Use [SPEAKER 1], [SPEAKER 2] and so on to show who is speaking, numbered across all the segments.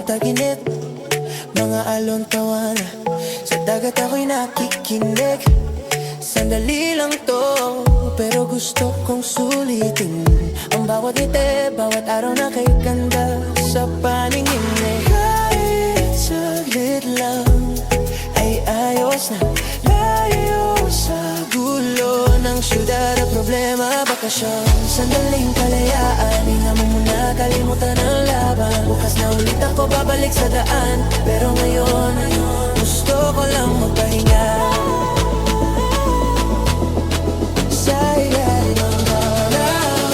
[SPEAKER 1] ng taginip, mga alon tawana. Sa dagat ako'y nakikinig. Sandali lang to, pero gusto kong sulitin ang bawat ngiti, bawat araw na kay ganda sa paningin eh. Kahit saglit lang ay ayos na, layo sa gulo ng syudad at problema, bakasyon. Sandaling kalayaan, hinga mo muna, kalimutan ang laban. Bukas na ulit ako babalik sa daan, pero ngayon gusto ko lang magpahinga sa ilalim ng araw,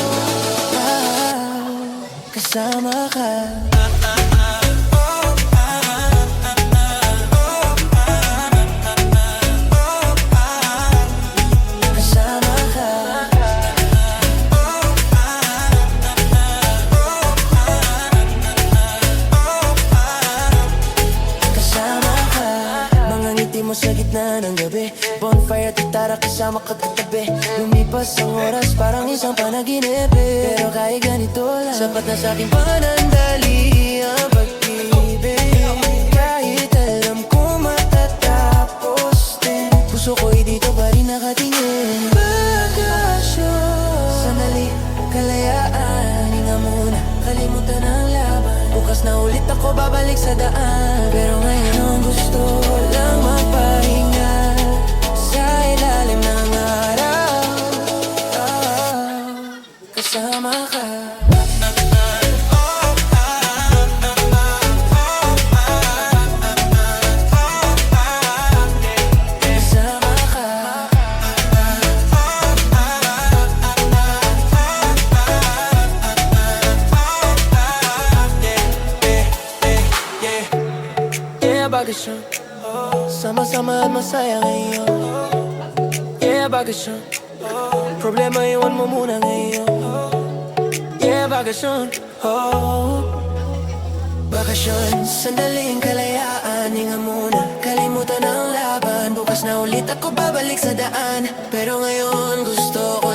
[SPEAKER 1] kasama ka. Mo sa gitna ng gabi, bonfire at gitara kasama kagkatabi. Lumipas ang oras parang isang panaginip eh. Pero kahit ganito lang, sapat na sa'king panandali ang pag-ibig. Kahit alam ko matatapos din, puso ko'y dito pa rin nakatingin. Bakasyon, sandali, kalayaan, hinga muna, kalimutan ang laban. Bukas na ulit ako babalik sa daan, pero ngayon gusto ko lang magpahinga sa ilalim ng araw, kasama ka. Bakasyon, sama-sama at masaya ngayon. Yeah, bakasyon, problema iwan mo muna ngayon. Yeah, bakasyon, bakasyon, sandaling kalayaan, hinga muna, kalimutan ang laban. Bukas na ulit ako babalik sa daan, pero ngayon gusto ko